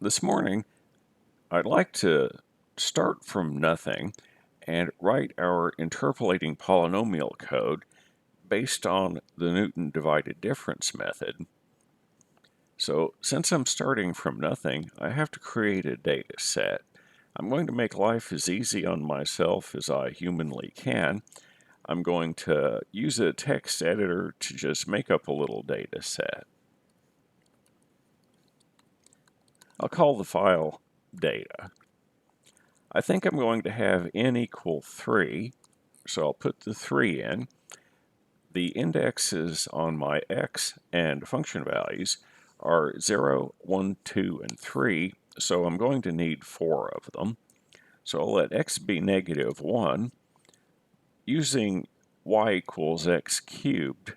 This morning, I'd like to start from nothing and write our interpolating polynomial code based on the Newton divided difference method. So since I'm starting from nothing, I have to create a data set. I'm going to make life as easy on myself as I humanly can. I'm going to use a text editor to just make up a little data set. I'll call the file data. I think I'm going to have n equal 3, so I'll put the 3 in. The indexes on my x and function values are 0, 1, 2, and 3, so I'm going to need 4 of them. So I'll let x be negative 1. Using y equals x cubed,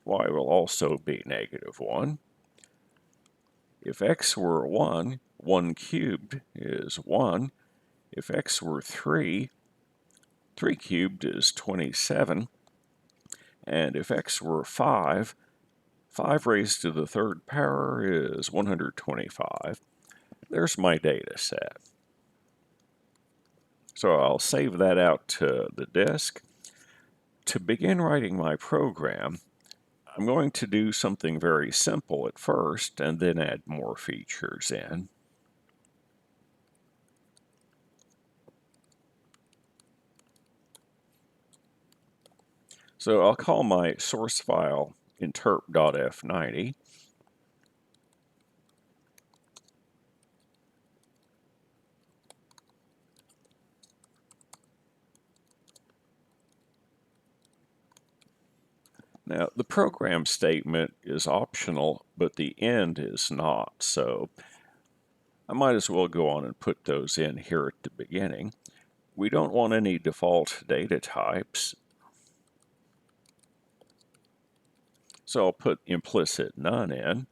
y will also be negative 1. If x were 1, 1 cubed is 1. If x were 3, 3 cubed is 27. And if x were 5, 5 raised to the third power is 125. There's my data set. So I'll save that out to the disk. To begin writing my program, I'm going to do something very simple at first and then add more features in. So I'll call my source file interp.f90. Now, the program statement is optional, but the end is not, so I might as well go on and put those in here at the beginning. We don't want any default data types, so I'll put implicit none in.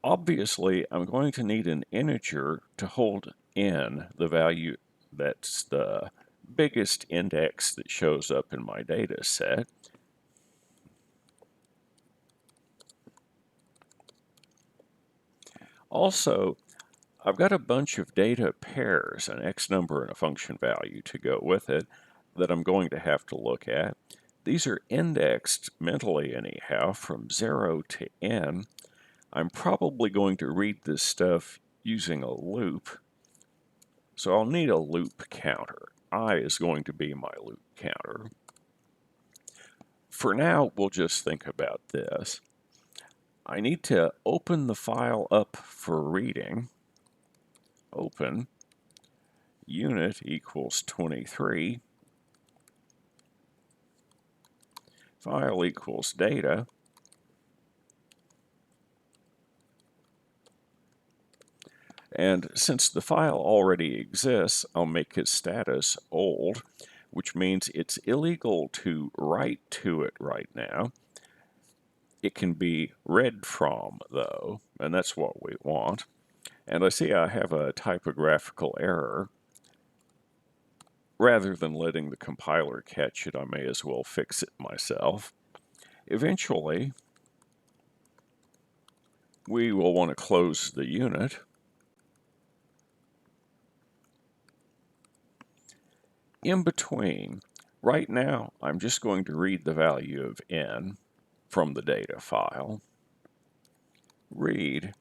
Obviously, I'm going to need an integer to hold in the value that's the biggest index that shows up in my data set. Also, I've got a bunch of data pairs, an x number and a function value to go with it, that I'm going to have to look at. These are indexed mentally anyhow from 0 to n. I'm probably going to read this stuff using a loop, so I'll need a loop counter. I is going to be my loop counter. For now, we'll just think about this. I need to open the file up for reading. Open unit equals 23. File equals data. And since the file already exists, I'll make its status old, which means it's illegal to write to it right now. It can be read from, though, and that's what we want. And I see I have a typographical error. Rather than letting the compiler catch it, I may as well fix it myself. Eventually, we will want to close the unit. In between, right now, I'm just going to read the value of n from the data file. Read,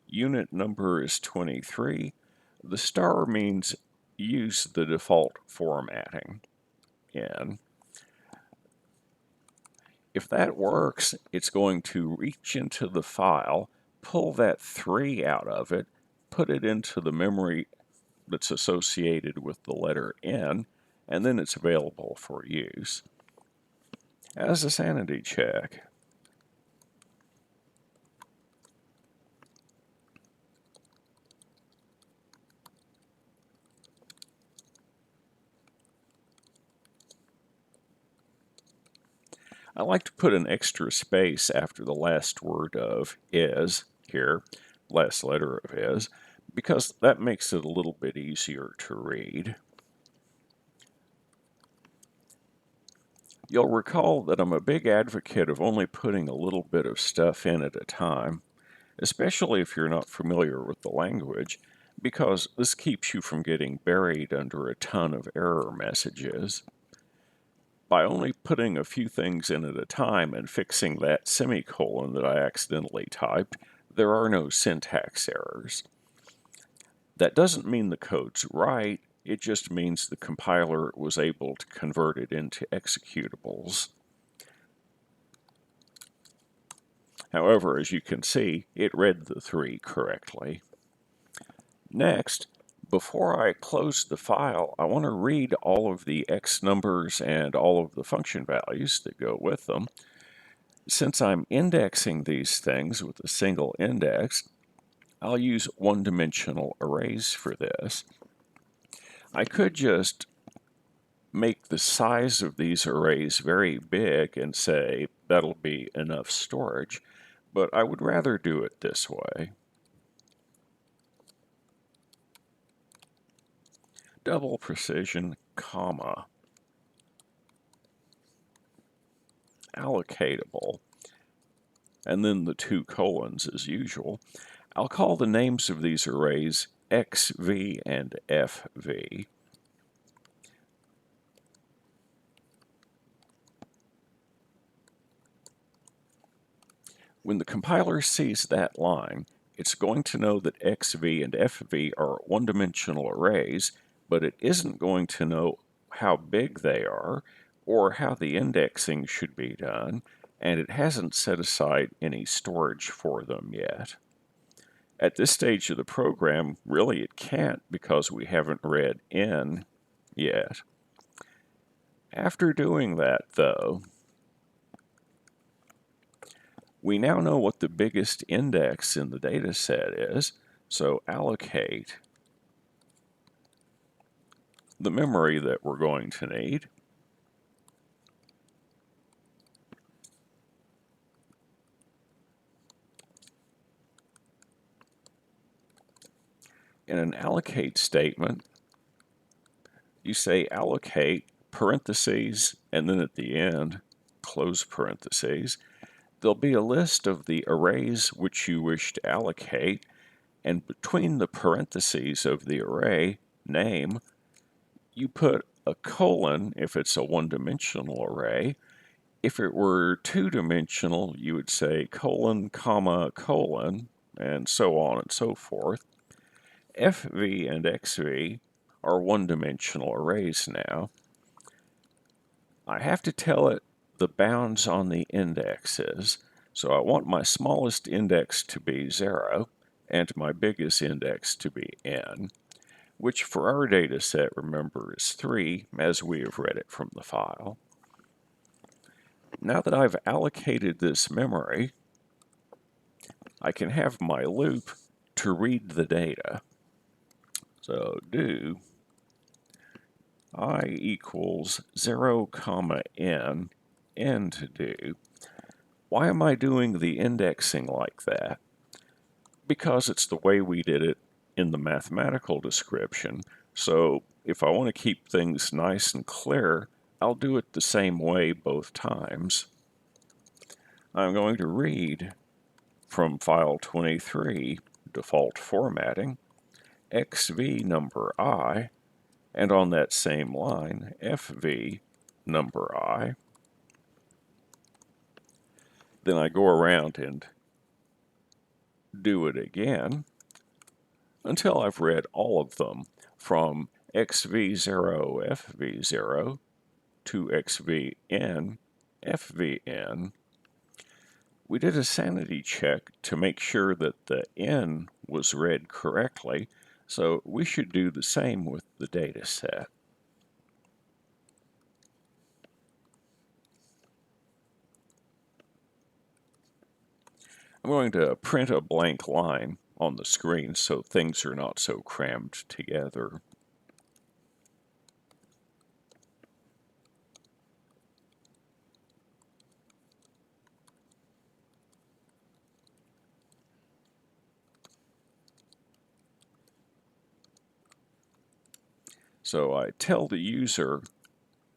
unit number is 23. The star means use the default formatting, n. If that works, it's going to reach into the file, pull that 3 out of it, put it into the memory that's associated with the letter n, and then it's available for use. As a sanity check, I like to put an extra space after the last word of is here, last letter of is, because that makes it a little bit easier to read. You'll recall that I'm a big advocate of only putting a little bit of stuff in at a time. especially if you're not familiar with the language, because this keeps you from getting buried under a ton of error messages. By only putting a few things in at a time and fixing that semicolon that I accidentally typed, there are no syntax errors. That doesn't mean the code's right, it just means the compiler was able to convert it into executables. However, as you can see, it read the 3 correctly. Next, before I close the file, I want to read all of the X numbers and all of the function values that go with them. Since I'm indexing these things with a single index, I'll use one-dimensional arrays for this. I could just make the size of these arrays very big and say that'll be enough storage, but I would rather do it this way. Double precision, comma, allocatable, and then the 2 colons as usual. I'll call the names of these arrays XV and FV. When the compiler sees that line, it's going to know that XV and FV are one-dimensional arrays, but it isn't going to know how big they are or how the indexing should be done, and it hasn't set aside any storage for them yet. At this stage of the program, really it can't because we haven't read N yet. After doing that, though, we now know what the biggest index in the data set is, so allocate the memory that we're going to need. In an allocate statement, you say allocate parentheses and then at the end, close parentheses. There'll be a list of the arrays which you wish to allocate, and between the parentheses of the array name, you put a colon if it's a one-dimensional array. If it were two-dimensional, you would say colon, comma, colon, and so on and so forth. FV and XV are one-dimensional arrays now. I have to tell it the bounds on the indexes, so I want my smallest index to be 0 and my biggest index to be n, which for our data set, remember, is 3 as we have read it from the file. Now that I've allocated this memory, I can have my loop to read the data. So do I equals 0, comma n, n to do. Why am I doing the indexing like that? Because it's the way we did it in the mathematical description. So if I want to keep things nice and clear, I'll do it the same way both times. I'm going to read from file 23, default formatting, XV number I, and on that same line, FV number I. Then I go around and do it again until I've read all of them from XV0, FV0 to XVN, FVN. We did a sanity check to make sure that the N was read correctly, so we should do the same with the data set. I'm going to print a blank line on the screen so things are not so crammed together. So I tell the user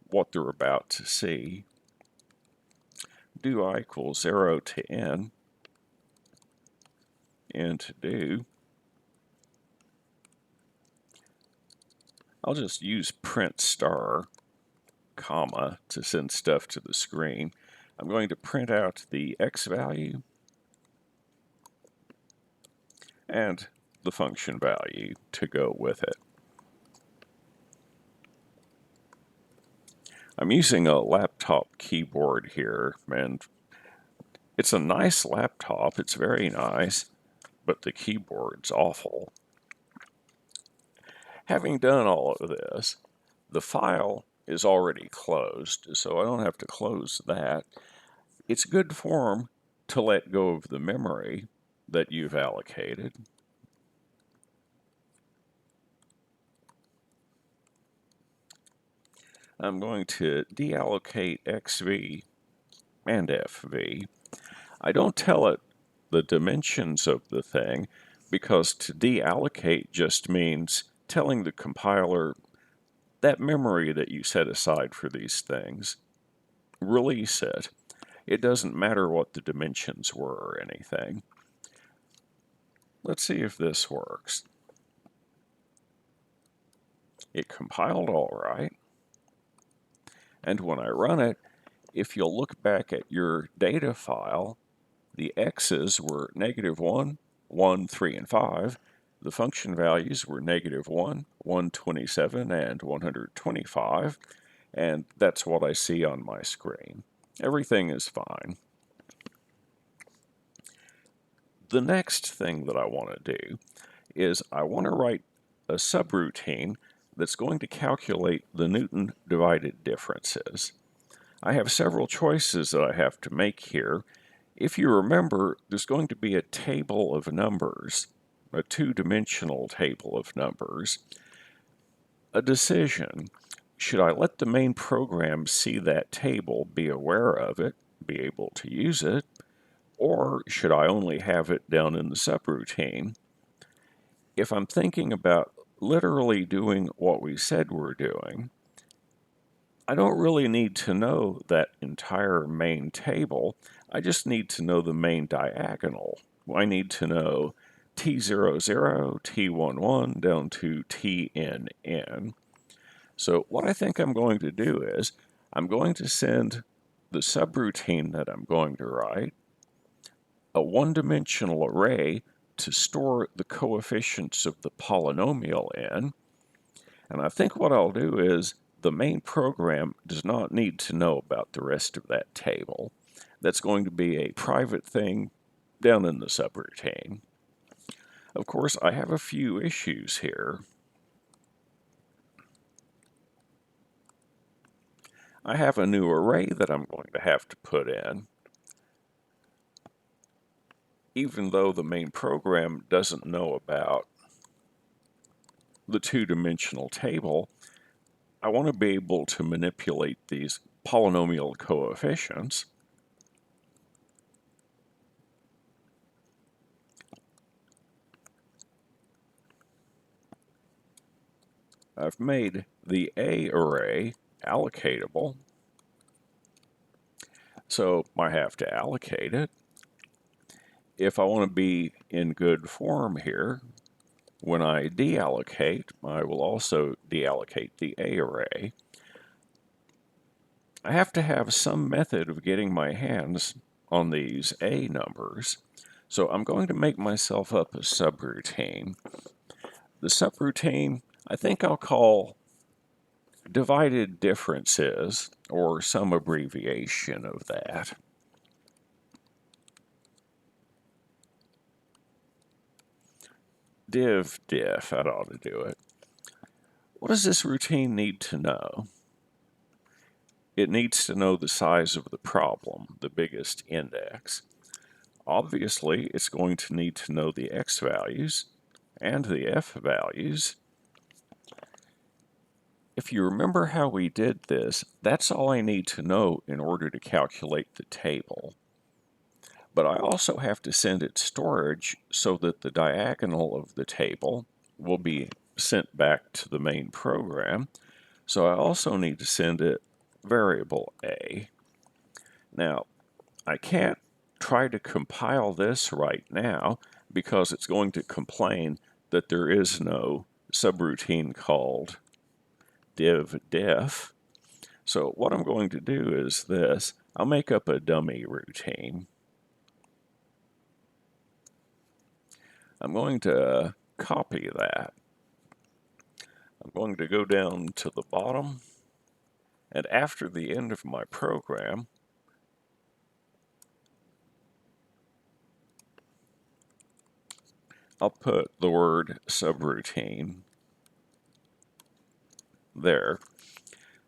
what they're about to see. Do I equals 0 to n. int do, I'll just use print star, comma, to send stuff to the screen. I'm going to print out the x value and the function value to go with it. I'm using a laptop keyboard here, and it's a nice laptop. It's very nice, but the keyboard's awful. Having done all of this, the file is already closed, so I don't have to close that. It's good form to let go of the memory that you've allocated. I'm going to deallocate xv and fv. I don't tell it the dimensions of the thing because to deallocate just means telling the compiler that memory that you set aside for these things, release it. It doesn't matter what the dimensions were or anything. Let's see if this works. It compiled all right. And when I run it, if you'll look back at your data file, the x's were -1, 1, 3, and 5. The function values were -1, 127, and 125. And that's what I see on my screen. Everything is fine. The next thing that I want to do is I want to write a subroutine that's going to calculate the Newton divided differences. I have several choices that I have to make here. If you remember, there's going to be a table of numbers, a two-dimensional table of numbers. A decision. Should I let the main program see that table, be aware of it, be able to use it, or should I only have it down in the subroutine? If I'm thinking about literally doing what we said we're doing, I don't really need to know that entire main table. I just need to know the main diagonal. I need to know T00, T11, down to TNN. So what I think I'm going to do is I'm going to send the subroutine that I'm going to write a one-dimensional array to store the coefficients of the polynomial in. And I think what I'll do is the main program does not need to know about the rest of that table. That's going to be a private thing down in the subroutine. Of course, I have a few issues here. I have a new array that I'm going to have to put in. Even though the main program doesn't know about the two-dimensional table, I want to be able to manipulate these polynomial coefficients. I've made the A array allocatable, so I have to allocate it. If I want to be in good form here, when I deallocate, I will also deallocate the A array. I have to have some method of getting my hands on these A numbers, so I'm going to make myself up a subroutine. The subroutine, I think I'll call divided differences, or some abbreviation of that. Diff, that ought to do it. What does this routine need to know? It needs to know the size of the problem, the biggest index. Obviously, it's going to need to know the x values and the f values. If you remember how we did this, that's all I need to know in order to calculate the table. But I also have to send it storage so that the diagonal of the table will be sent back to the main program. So I also need to send it variable A. Now, I can't try to compile this right now because it's going to complain that there is no subroutine called div def. So what I'm going to do is this. I'll make up a dummy routine. I'm going to copy that. I'm going to go down to the bottom, and after the end of my program, I'll put the word subroutine there.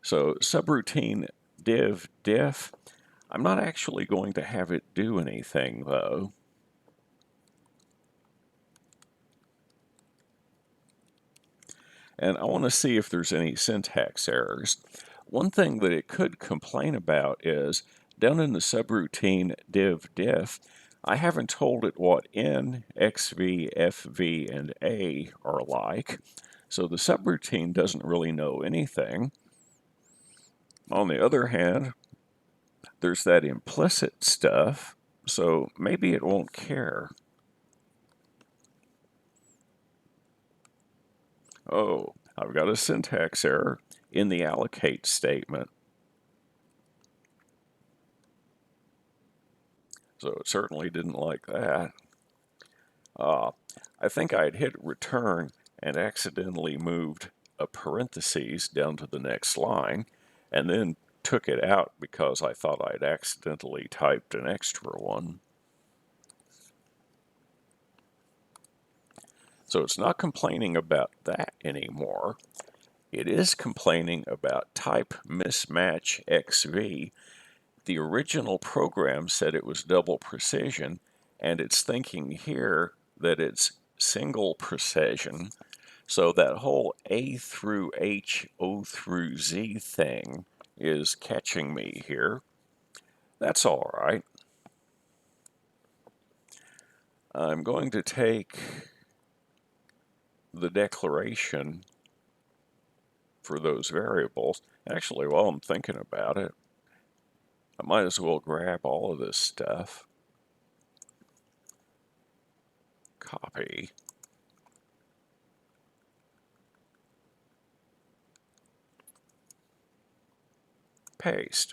So subroutine div def, I'm not actually going to have it do anything though. And I want to see if there's any syntax errors. One thing that it could complain about is down in the subroutine div def, I haven't told it what N, XV, FV, and A are like. So the subroutine doesn't really know anything. On the other hand, there's that implicit stuff, so maybe it won't care. Oh, I've got a syntax error in the allocate statement. So it certainly didn't like that. I think I'd hit return and accidentally moved a parentheses down to the next line, and then took it out because I thought I'd accidentally typed an extra one. So it's not complaining about that anymore. It is complaining about type mismatch XV. The original program said it was double precision, and it's thinking here that it's single precision. So that whole A through H, O through Z thing is catching me here. That's all right. I'm going to take the declaration for those variables. Actually, while I'm thinking about it, I might as well grab all of this stuff, copy, paste.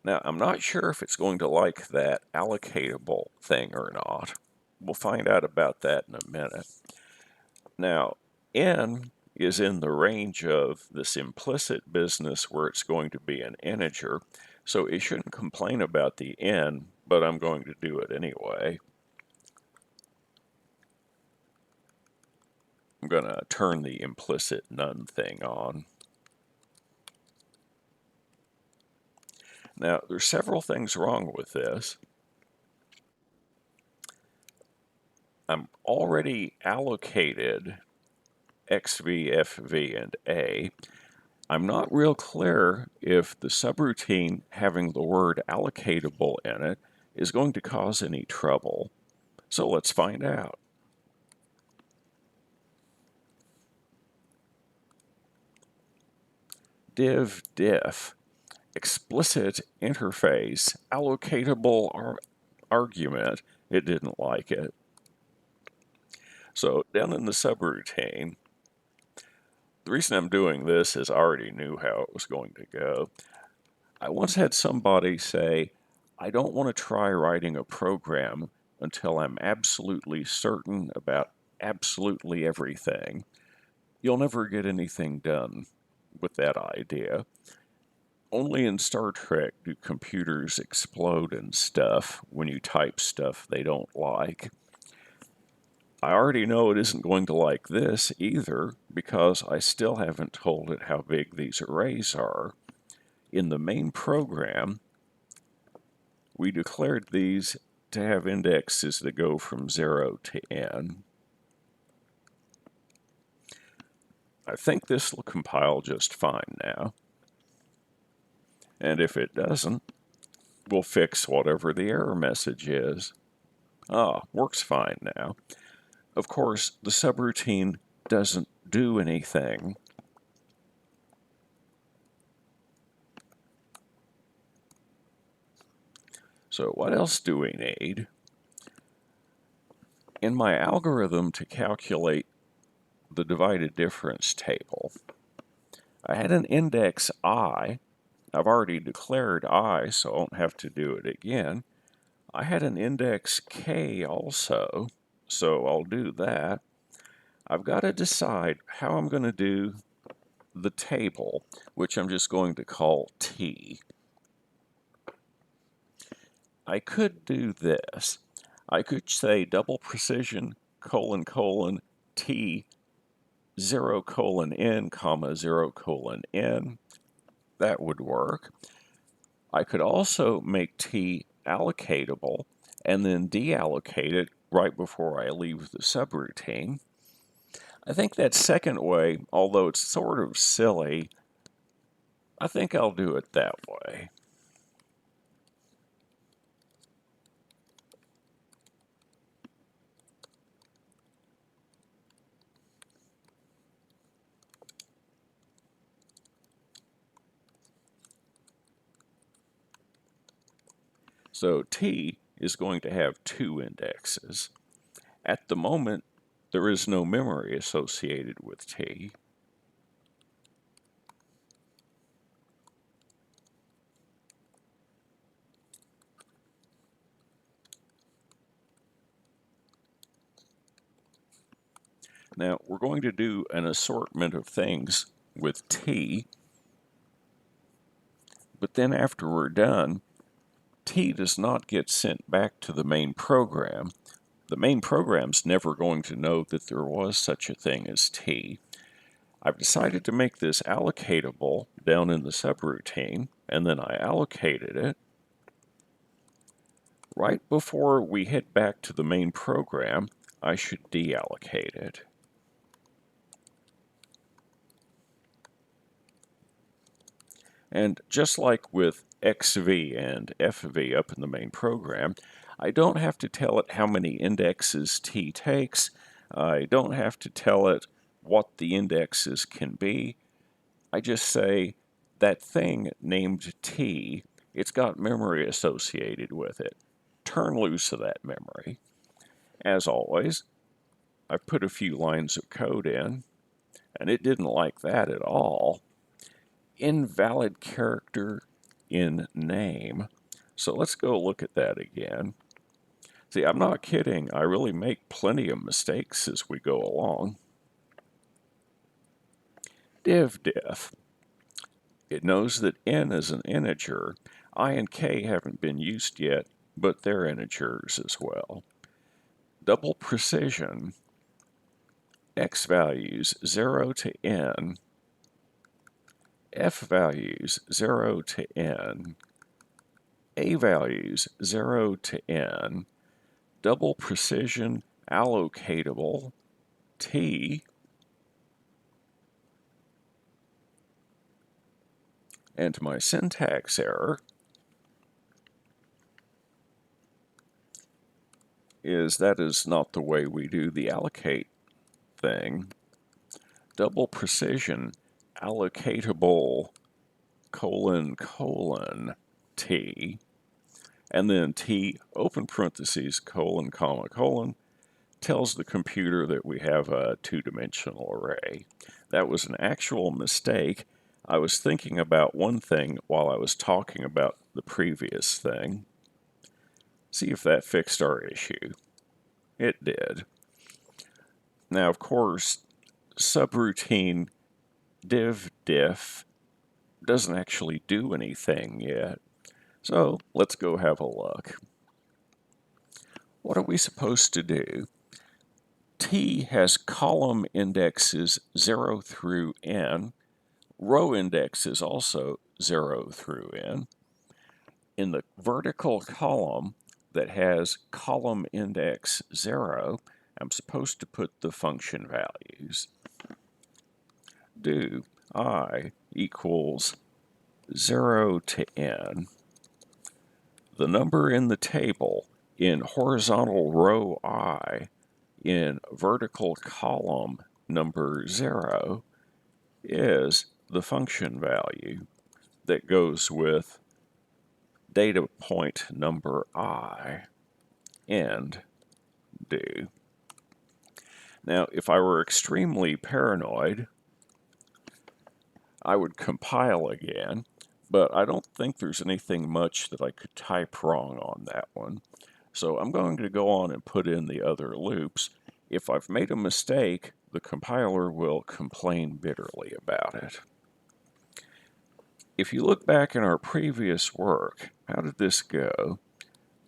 Now, I'm not sure if it's going to like that allocatable thing or not. We'll find out about that in a minute. Now, N is in the range of this implicit business where it's going to be an integer, so it shouldn't complain about the N, but I'm going to do it anyway. I'm going to turn the implicit none thing on. Now, there's several things wrong with this. I'm already allocated XV, FV, and A. I'm not real clear if the subroutine having the word allocatable in it is going to cause any trouble. So let's find out. Div diff, explicit interface, allocatable argument. It didn't like it. So down in the subroutine, the reason I'm doing this is I already knew how it was going to go. I once had somebody say, I don't want to try writing a program until I'm absolutely certain about absolutely everything. You'll never get anything done with that idea. Only in Star Trek do computers explode and stuff when you type stuff they don't like. I already know it isn't going to like this either because I still haven't told it how big these arrays are. In the main program, we declared these to have indexes that go from 0 to n. I think this will compile just fine now. And if it doesn't, we'll fix whatever the error message is. Works fine now. Of course, the subroutine doesn't do anything. So what else do we need? In my algorithm to calculate the divided difference table, I had an index I. I've already declared I, so I won't have to do it again. I had an index K also, so I'll do that. I've got to decide how I'm going to do the table, which I'm just going to call T. I could do this. I could say double precision colon colon T 0 colon N comma 0 colon N. That would work. I could also make T allocatable and then deallocate it right before I leave the subroutine. I think that second way, although it's sort of silly, I think I'll do it that way. So T is going to have two indexes. At the moment, there is no memory associated with T. Now, we're going to do an assortment of things with T, but then after we're done, T does not get sent back to the main program. The main program's never going to know that there was such a thing as T. I've decided to make this allocatable down in the subroutine, and then I allocated it. Right before we head back to the main program, I should deallocate it. And just like with XV and FV up in the main program, I don't have to tell it how many indexes T takes. I don't have to tell it what the indexes can be. I just say that thing named T, it's got memory associated with it. Turn loose of that memory. As always, I put a few lines of code in, and it didn't like that at all. Invalid character in name. So let's go look at that again. See, I'm not kidding. I really make plenty of mistakes as we go along. Diff. It knows that n is an integer. I and k haven't been used yet, but they're integers as well. Double precision. X values 0 to n. F values 0 to n. A values 0 to n. Double precision allocatable T. And my syntax error is that is not the way we do the allocate thing. Double precision allocatable colon colon T, and then T open parentheses colon comma colon tells the computer that we have a two-dimensional array. That was an actual mistake. I was thinking about one thing while I was talking about the previous thing. See if that fixed our issue. It did. Now, of course, subroutine diff doesn't actually do anything yet. So let's go have a look. What are we supposed to do? T has column indexes 0 through n. Row indexes also 0 through n. In the vertical column that has column index 0, I'm supposed to put the function values. Do I equals 0 to n. The number in the table in horizontal row I in vertical column number 0 is the function value that goes with data point number I, and do. Now, if I were extremely paranoid, I would compile again, but I don't think there's anything much that I could type wrong on that one. So I'm going to go on and put in the other loops. If I've made a mistake, the compiler will complain bitterly about it. If you look back in our previous work, how did this go?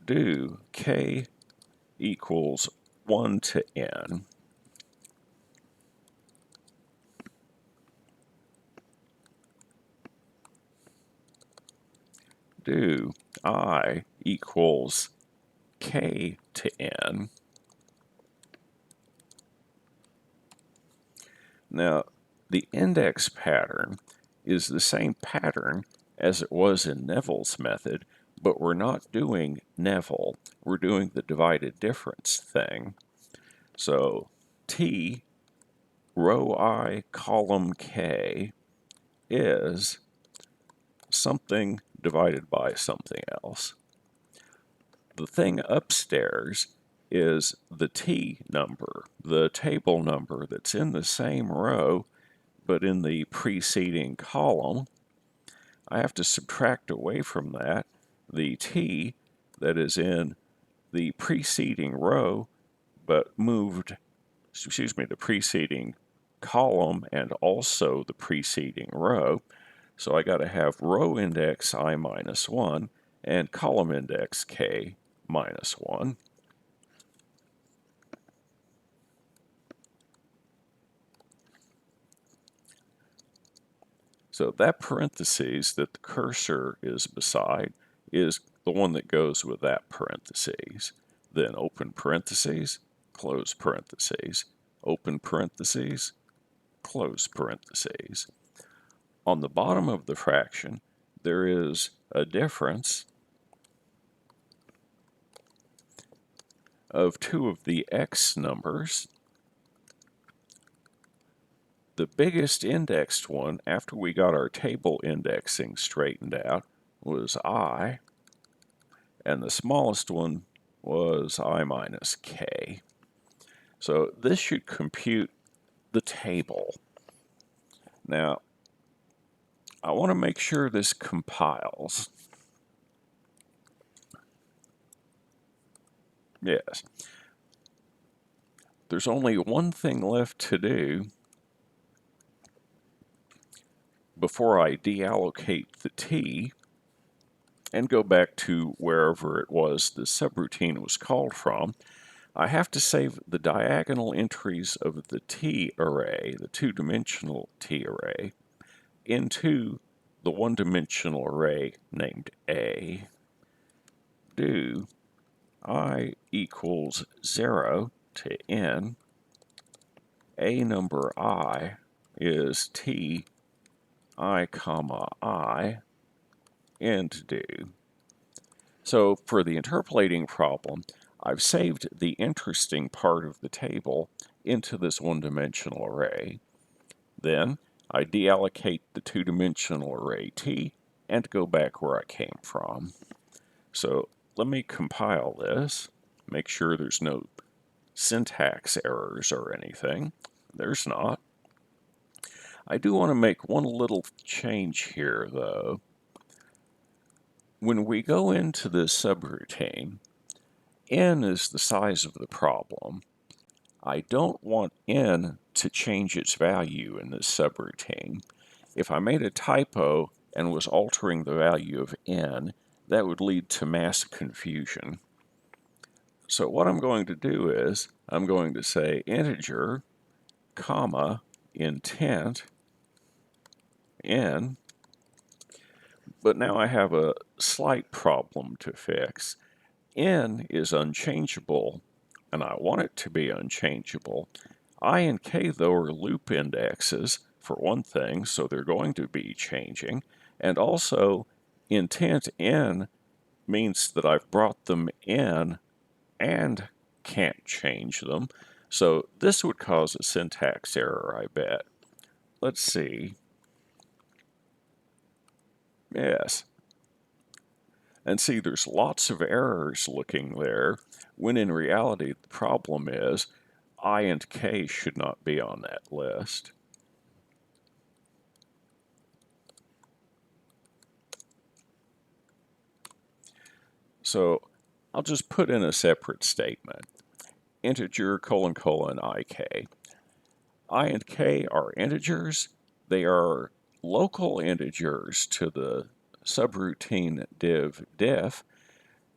Do k equals 1 to n. Do I equals k to n. Now, the index pattern is the same pattern as it was in Neville's method, but we're not doing Neville. We're doing the divided difference thing. So T row I column K is something divided by something else. The thing upstairs is the T number, the table number that's in the same row but in the preceding column. I have to subtract away from that the T that is in the preceding row but moved, the preceding column and also the preceding row. So I got to have row index I minus 1 and column index K minus 1. So that parentheses that the cursor is beside is the one that goes with that parentheses. Then open parentheses, close parentheses, open parentheses, close parentheses. On the bottom of the fraction, there is a difference of two of the x numbers. The biggest indexed one, after we got our table indexing straightened out, was I, and the smallest one was I minus k. So this should compute the table. Now, I want to make sure this compiles. Yes. There's only one thing left to do before I deallocate the t and go back to wherever it was the subroutine was called from. I have to save the diagonal entries of the t array, the two-dimensional t array, into the one-dimensional array named A. Do I equals 0 to n. A number I is t I comma I, and do. So for the interpolating problem, I've saved the interesting part of the table into this one-dimensional array. Then I deallocate the two-dimensional array t and go back where I came from. So let me compile this, make sure there's no syntax errors or anything. There's not. I do want to make one little change here, though. When we go into this subroutine, n is the size of the problem. I don't want n to change its value in this subroutine. If I made a typo and was altering the value of n, that would lead to mass confusion. So what I'm going to do is, I'm going to say integer, comma, intent, n, but now I have a slight problem to fix. N is unchangeable, and I want it to be unchangeable. I and k, though, are loop indexes, for one thing, so they're going to be changing, and also intent n means that I've brought them in and can't change them, so this would cause a syntax error, I bet. Let's see. Yes. And see, there's lots of errors looking there, when in reality the problem is I and k should not be on that list. So I'll just put in a separate statement. Integer colon colon ik. I and k are integers. They are local integers to the subroutine div diff.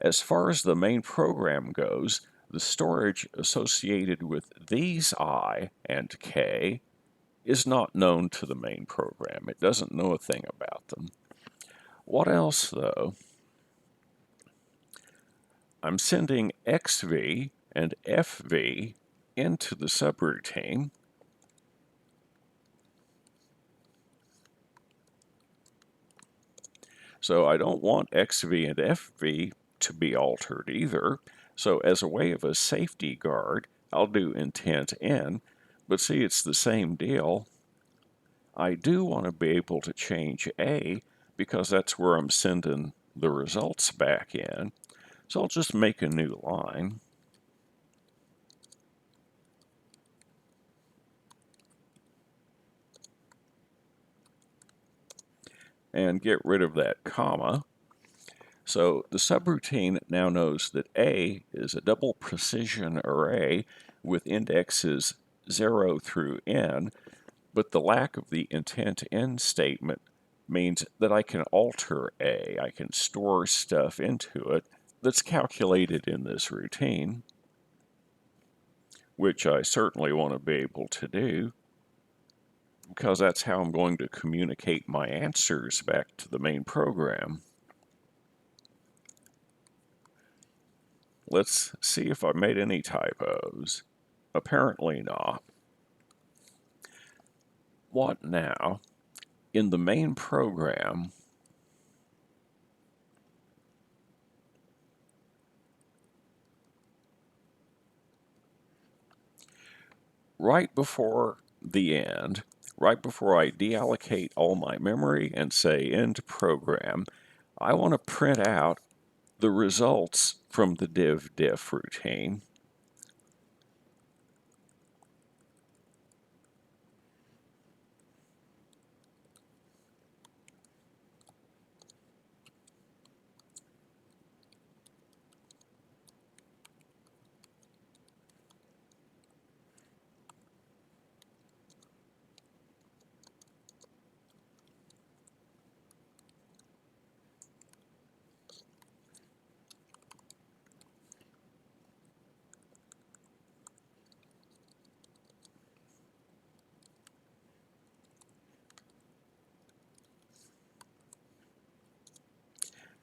As far as the main program goes, the storage associated with these I and k is not known to the main program. It doesn't know a thing about them. What else, though? I'm sending xv and fv into the subroutine. So I don't want xv and fv to be altered either. So as a way of a safety guard, I'll do intent in, but see, it's the same deal. I do want to be able to change a because that's where I'm sending the results back in. So I'll just make a new line. And get rid of that comma. So the subroutine now knows that A is a double precision array with indexes 0 through n, but the lack of the intent in statement means that I can alter A. I can store stuff into it that's calculated in this routine, which I certainly want to be able to do because that's how I'm going to communicate my answers back to the main program. Let's see if I made any typos. Apparently not. What now? In the main program, right before the end, right before I deallocate all my memory and say end program, I want to print out the results from the div diff routine.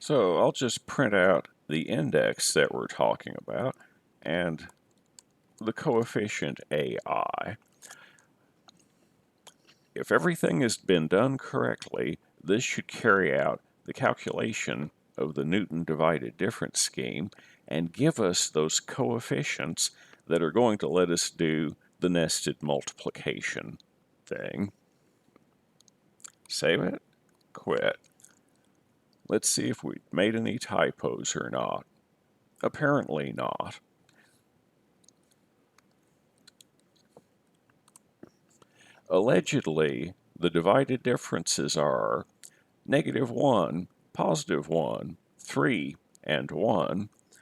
So I'll just print out the index that we're talking about and the coefficient AI. If everything has been done correctly, this should carry out the calculation of the Newton divided difference scheme and give us those coefficients that are going to let us do the nested multiplication thing. Save it, quit. Let's see if we made any typos or not. Apparently not. Allegedly, the divided differences are -1, +1, 3, and 1.